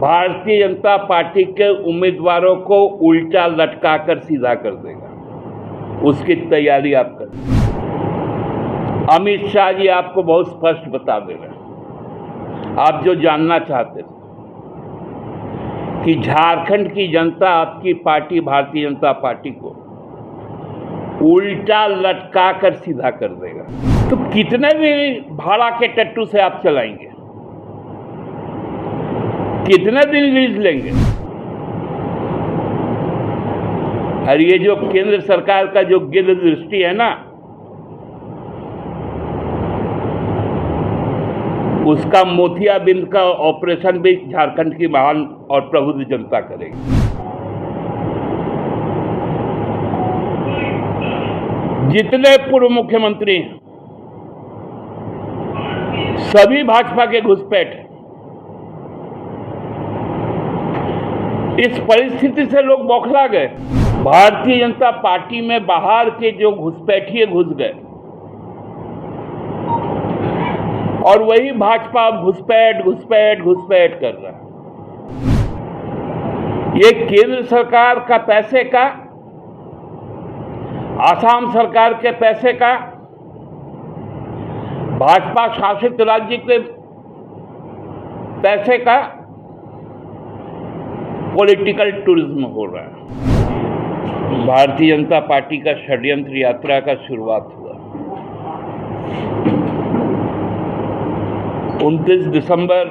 Bharatiya Janata party के उम्मीदवारों को उल्टा लटकाकर सीधा कर देगा। उसकी तैयारी आप करें। अमित शाह जी आपको बहुत स्पष्ट बता दे रहे हैं। आप जो जानना चाहते थे कि झारखंड की जनता आपकी पार्टी भारतीय जनता पार्टी को उल्टा लटकाकर सीधा कर देगा, तो कितने भी भाड़ा के टट्टू से आप चलाएंगे? कितने दिन लीज लेंगे? और ये जो केंद्र सरकार का जो गिद्ध दृष्टि है ना, उसका मोतियाबिंद का ऑपरेशन भी झारखंड की महान और प्रबुद्ध जनता करेगी। जितने पूर्व मुख्यमंत्री हैं सभी भाजपा के घुसपैठ हैं। इस परिस्थिति से लोग बौखला गए। भारतीय जनता पार्टी में बाहर के जो घुसपैठिए घुस गए और वही भाजपा अब घुसपैठ कर रहा है। ये केंद्र सरकार का पैसे का, आसाम सरकार के पैसे का, भाजपा शासित राज्य के पैसे का पॉलिटिकल टूरिज्म हो रहा है। भारतीय जनता पार्टी का षड्यंत्र यात्रा का शुरुआत हुआ 29 दिसंबर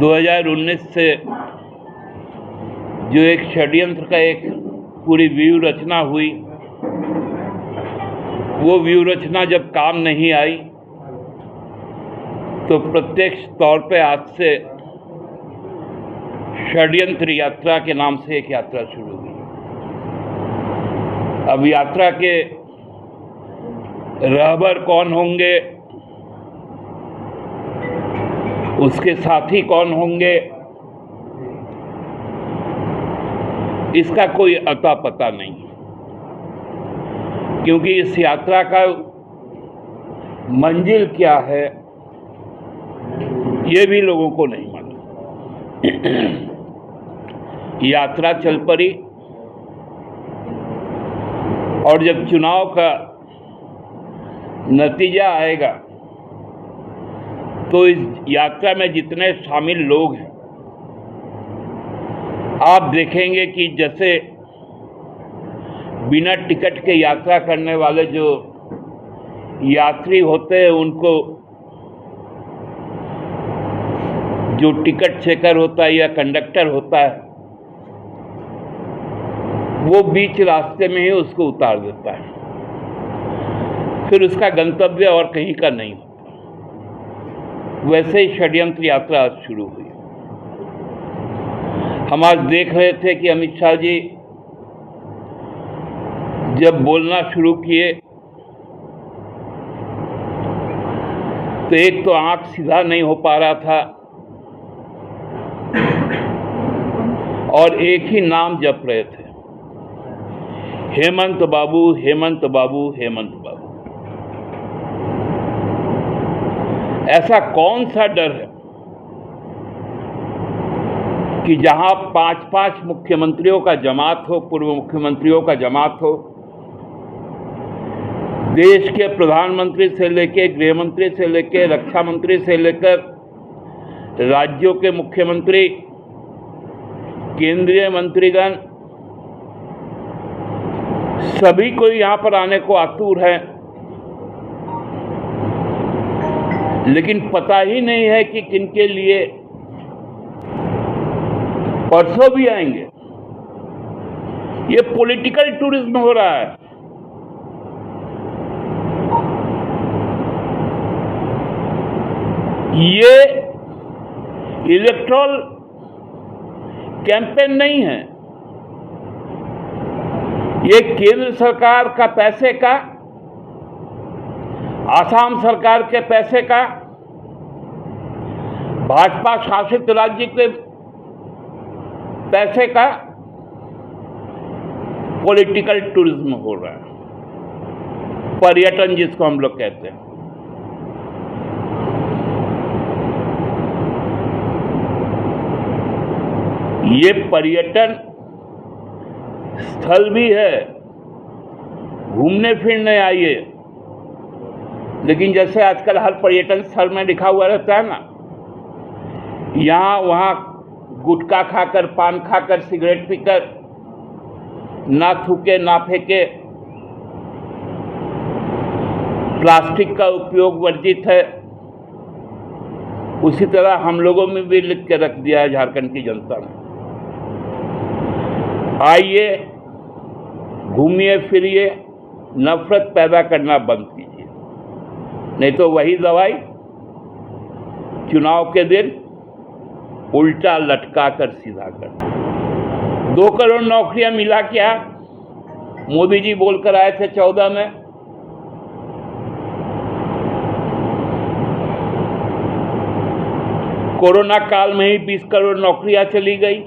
2019 से। जो एक षड्यंत्र का एक पूरी व्यूह रचना हुई, वो व्यूह रचना जब काम नहीं आई तो प्रत्यक्ष तौर पे आज से षड्यंत्र यात्रा के नाम से एक यात्रा शुरू हुई। अब यात्रा के रहबर कौन होंगे, उसके साथी कौन होंगे, इसका कोई अता पता नहीं, क्योंकि इस यात्रा का मंजिल क्या है ये भी लोगों को नहीं मालूम। यात्रा चल पड़ी और जब चुनाव का नतीजा आएगा तो इस यात्रा में जितने शामिल लोग हैं, आप देखेंगे कि जैसे बिना टिकट के यात्रा करने वाले जो यात्री होते हैं, उनको जो टिकट चेकर होता है या कंडक्टर होता है, वो बीच रास्ते में ही उसको उतार देता है, फिर उसका गंतव्य और कहीं का नहीं होता। वैसे ही षड्यंत्र यात्रा आज शुरू हुई। हम आज देख रहे थे कि अमित शाह जी जब बोलना शुरू किए तो एक तो आंख सीधा नहीं हो पा रहा था और एक ही नाम जप रहे थे, हेमंत बाबू, हेमंत बाबू, हेमंत बाबू। ऐसा कौन सा डर है कि जहां 5-5 मुख्यमंत्रियों का जमात हो, पूर्व मुख्यमंत्रियों का जमात हो, देश के प्रधानमंत्री से लेकर, गृह मंत्री से लेकर, रक्षा मंत्री से लेकर, राज्यों के मुख्यमंत्री, केंद्रीय मंत्रीगण, सभी कोई यहां पर आने को आतुर है, लेकिन पता ही नहीं है कि किनके लिए। परसों भी आएंगे। ये पॉलिटिकल टूरिज्म हो रहा है। ये इलेक्टोरल कैंपेन नहीं है। ये केंद्र सरकार का पैसे का, आसाम सरकार के पैसे का, भाजपा शासित राज्य के पैसे का पॉलिटिकल टूरिज्म हो रहा है, पर्यटन जिसको हम लोग कहते हैं। ये पर्यटन स्थल भी है, घूमने फिरने आइए, लेकिन जैसे आजकल हर पर्यटन स्थल में लिखा हुआ रहता है ना, यहाँ वहाँ गुटखा खाकर, पान खाकर, सिगरेट पीकर, ना थूके ना फेंके, प्लास्टिक का उपयोग वर्जित है, उसी तरह हम लोगों में भी लिख के रख दिया है झारखंड की जनता ने। आइए, घूमिए फिरिए, नफरत पैदा करना बंद कीजिए, नहीं तो वही दवाई चुनाव के दिन उल्टा लटका कर सीधा कर। 2 करोड़ नौकरियां मिला क्या? मोदी जी बोलकर आए थे 14 में। कोरोना काल में ही 20 करोड़ नौकरियां चली गई,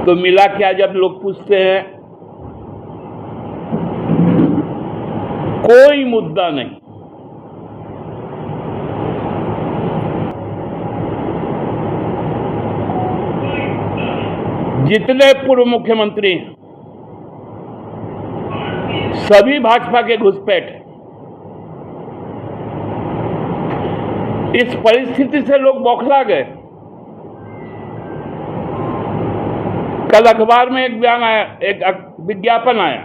तो मिला क्या? जब लोग पूछते हैं, कोई मुद्दा नहीं। जितने पूर्व मुख्यमंत्री हैं, सभी भाजपा के घुसपैठ हैं। इस परिस्थिति से लोग बौखला गए। कल अखबार में एक बयान आया, एक विज्ञापन आया,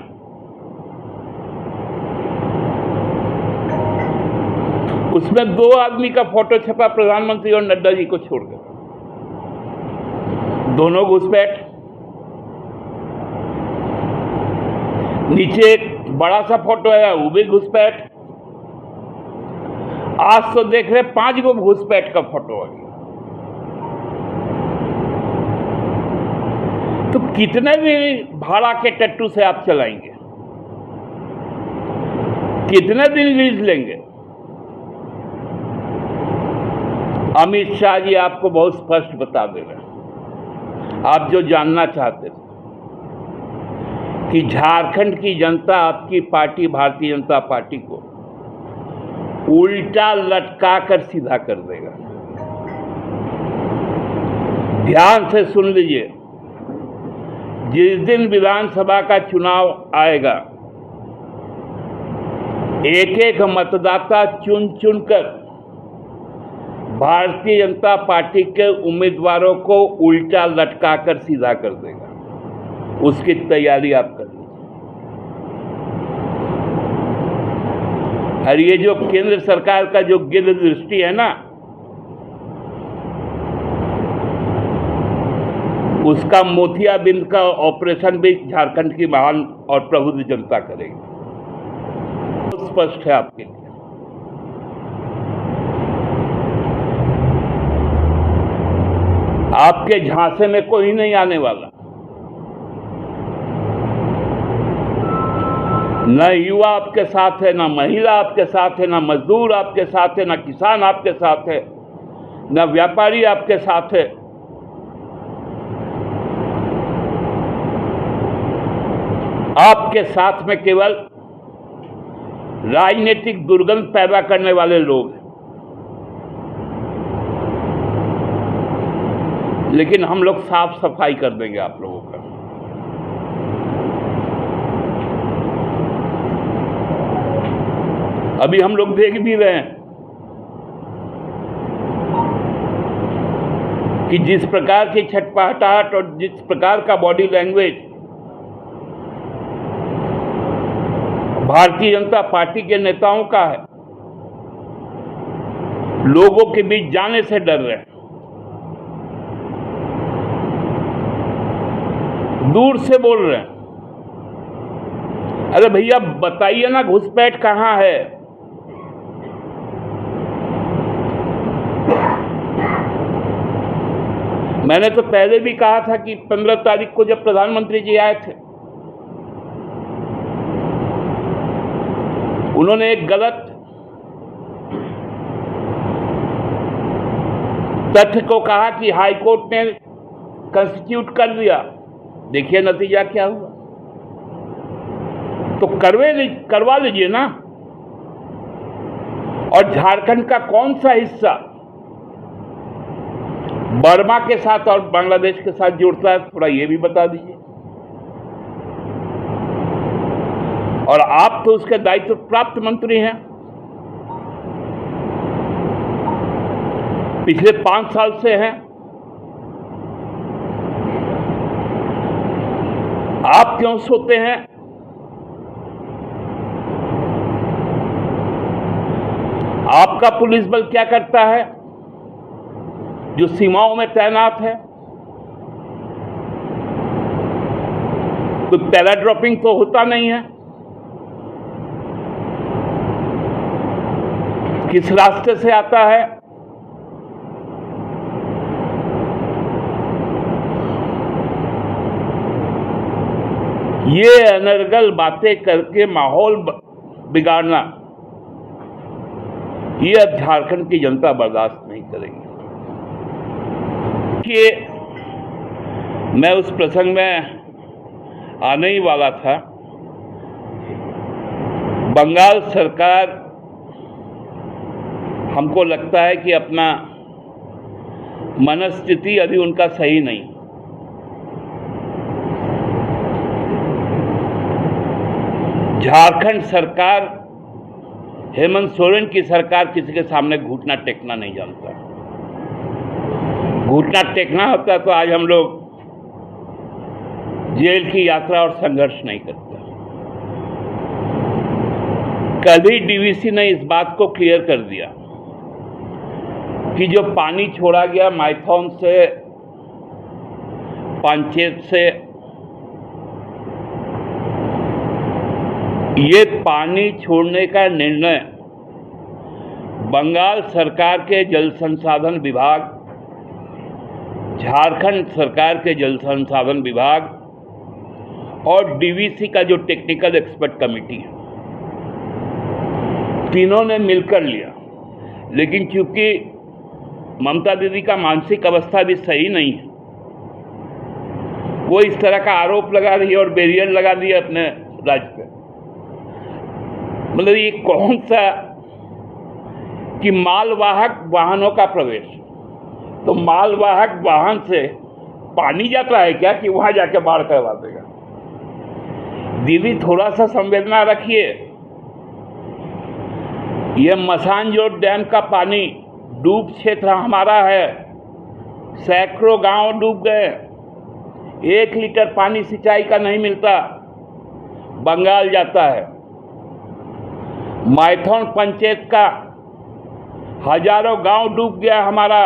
उसमें 2 आदमी का फोटो छपा, प्रधानमंत्री और नड्डा जी को छोड़कर। दोनों घुसपैठ। नीचे एक बड़ा सा फोटो है, वो भी घुसपैठ। आज तो देख रहे 5 गो घुसपैठ का फोटो आ गया। तो कितने भी भाड़ा के टट्टू से आप चलाएंगे? कितने दिन लीज लेंगे? अमित शाह जी आपको बहुत स्पष्ट बता दे रहे हैं। आप जो जानना चाहते थे कि झारखंड की जनता आपकी पार्टी भारतीय जनता पार्टी को उल्टा लटका कर सीधा कर देगा। ध्यान से सुन लीजिए, जिस दिन विधानसभा का चुनाव आएगा, एक एक मतदाता चुन चुनकर भारतीय जनता पार्टी के उम्मीदवारों को उल्टा लटका कर सीधा कर देगा। उसकी तैयारी आप कर लीजिए। और ये जो केंद्र सरकार का जो गिद्ध दृष्टि है ना, उसका मोतियाबिंद का ऑपरेशन भी झारखंड की महान और प्रबुद्ध जनता करेगी। बहुत स्पष्ट है आपके लिए। आपके झांसे में कोई नहीं आने वाला। न युवा आपके साथ है, न महिला आपके साथ है, न मजदूर आपके साथ है, न किसान आपके साथ है, न व्यापारी आपके साथ है। आपके साथ में केवल राजनीतिक दुर्गंध पैदा करने वाले लोग हैं। लेकिन हम लोग साफ सफाई कर देंगे आप लोगों का। अभी हम लोग देख भी रहे हैं कि जिस प्रकार की छटपटाहट और जिस प्रकार का body language Bharatiya Janata party के नेताओं का है, लोगों के बीच जाने से डर रहे हैं, दूर से बोल रहे हैं। अरे भैया बताइए ना, घुसपैठ कहां है? मैंने तो पहले भी कहा था कि 15 तारीख को जब प्रधानमंत्री जी आए थे, उन्होंने एक गलत तथ्य को कहा कि हाईकोर्ट ने कंस्टिट्यूट कर दिया। देखिए नतीजा क्या हुआ। तो करवा लीजिए ना। और झारखंड का कौन सा हिस्सा बर्मा के साथ और बांग्लादेश के साथ जुड़ता है, थोड़ा ये भी बता दीजिए। और आप तो उसके दायित्व प्राप्त मंत्री हैं, पिछले 5 साल से हैं। आप क्यों सोते हैं? आपका पुलिस बल क्या करता है जो सीमाओं में तैनात है? कोई पैराड्रॉपिंग तो होता नहीं है। किस रास्ते से आता है? ये अनर्गल बातें करके माहौल बिगाड़ना, ये अब झारखंड की जनता बर्दाश्त नहीं करेगी। कि मैं उस प्रसंग में आने ही वाला था। बंगाल सरकार, हमको लगता है कि अपना मनस्थिति अभी उनका सही नहीं। झारखंड सरकार, हेमंत सोरेन की सरकार किसी के सामने घुटना टेकना नहीं जानता। घुटना टेकना होता तो आज हम लोग जेल की यात्रा और संघर्ष नहीं करते। कल ही डीवीसी ने इस बात को क्लियर कर दिया कि जो पानी छोड़ा गया माइथॉन से, पंचेत से, ये पानी छोड़ने का निर्णय बंगाल सरकार के जल संसाधन विभाग, झारखंड सरकार के जल संसाधन विभाग और डीवीसी का जो टेक्निकल एक्सपर्ट कमेटी है, तीनों ने मिलकर लिया। लेकिन चूंकि ममता दीदी का मानसिक अवस्था भी सही नहीं है, वो इस तरह का आरोप लगा रही है और बैरियर लगा दिया अपने राज्य पे। मतलब ये कौन सा कि मालवाहक वाहनों का प्रवेश, तो मालवाहक वाहन से पानी जाता है क्या कि वहां जाके बाढ़ करवा देगा? दीदी थोड़ा सा संवेदना रखिए। यह मसानजोट डैम का पानी डूब क्षेत्र हमारा है, सैकड़ों गांव डूब गए, 1 लीटर पानी सिंचाई का नहीं मिलता, बंगाल जाता है। माइथॉन पंचायत का हजारों गांव डूब गया हमारा,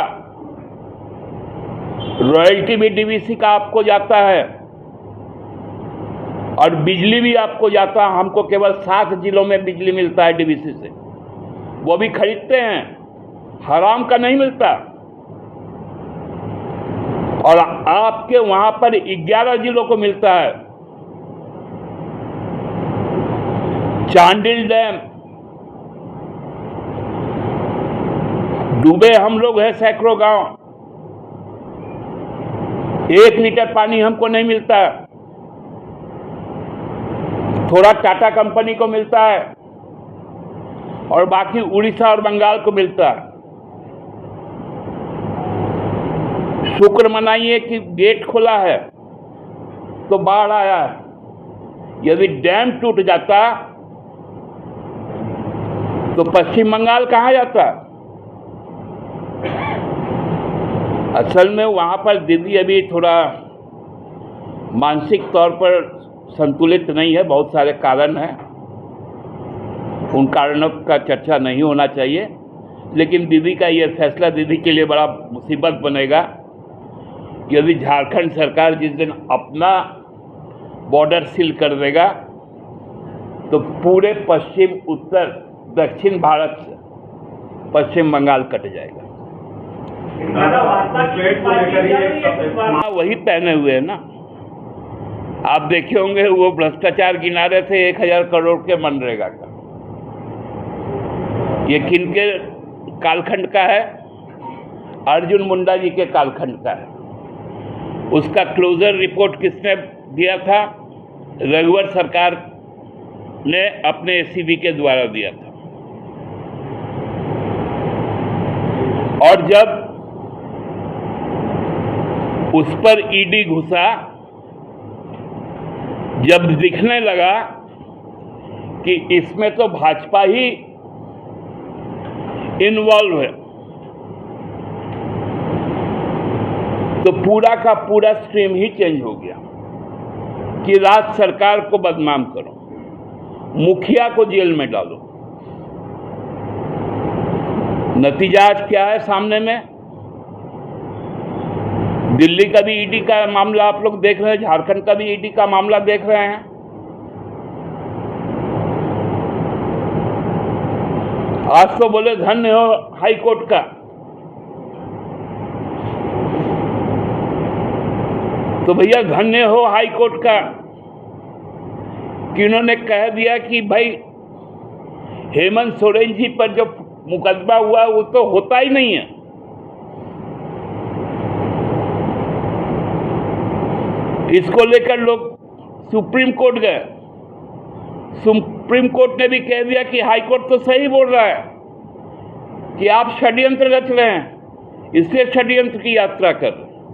रॉयल्टी भी डीवीसी का आपको जाता है और बिजली भी आपको जाता है। हमको केवल 7 जिलों में बिजली मिलता है डीवीसी से, वो भी खरीदते हैं, हराम का नहीं मिलता। और आपके वहां पर 11 जिलों को मिलता है। चांडिल डैम डूबे हम लोग हैं, सैकड़ों गांव, 1 लीटर पानी हमको नहीं मिलता। थोड़ा टाटा कंपनी को मिलता है और बाकी उड़ीसा और बंगाल को मिलता है। शुक्र मनाइए कि गेट खुला है तो बाढ़ आया है। यदि डैम टूट जाता तो पश्चिम बंगाल कहाँ जाता? असल में वहां पर दीदी अभी थोड़ा मानसिक तौर पर संतुलित नहीं है। बहुत सारे कारण हैं, उन कारणों का चर्चा नहीं होना चाहिए। लेकिन दीदी का ये फैसला दीदी के लिए बड़ा मुसीबत बनेगा यदि झारखंड सरकार जिस दिन अपना बॉर्डर सील कर देगा तो पूरे पश्चिम, उत्तर, दक्षिण भारत से पश्चिम बंगाल कट जाएगा। वही पहने हुए है ना, आप देखे होंगे वो भ्रष्टाचार गिना रहे थे 1000 करोड़ के मनरेगा का। ये किनके कालखंड का है? अर्जुन मुंडा जी के कालखंड का है। उसका क्लोजर रिपोर्ट किसने दिया था? रघुवर सरकार ने अपने एसीबी के द्वारा दिया था। और जब उस पर ईडी घुसा जब दिखने लगा कि इसमें तो भाजपा ही इन्वॉल्व है, तो पूरा का पूरा स्ट्रीम ही चेंज हो गया कि राज्य सरकार को बदनाम करो, मुखिया को जेल में डालो। नतीजा आज क्या है सामने में? दिल्ली का भी ईडी का मामला आप लोग देख रहे हैं, झारखंड का भी ईडी का मामला देख रहे हैं। आज तो बोले धन्य हो हाई कोर्ट का, तो भैया धन्य हो हाई कोर्ट का कि उन्होंने कह दिया कि भाई हेमंत सोरेन जी पर जो मुकदमा हुआ वो तो होता ही नहीं है। इसको लेकर लोग सुप्रीम कोर्ट गए, सुप्रीम कोर्ट ने भी कह दिया कि हाई कोर्ट तो सही बोल रहा है कि आप षड्यंत्र रच रहे हैं, इसलिए षड्यंत्र की यात्रा कर रहे हैं।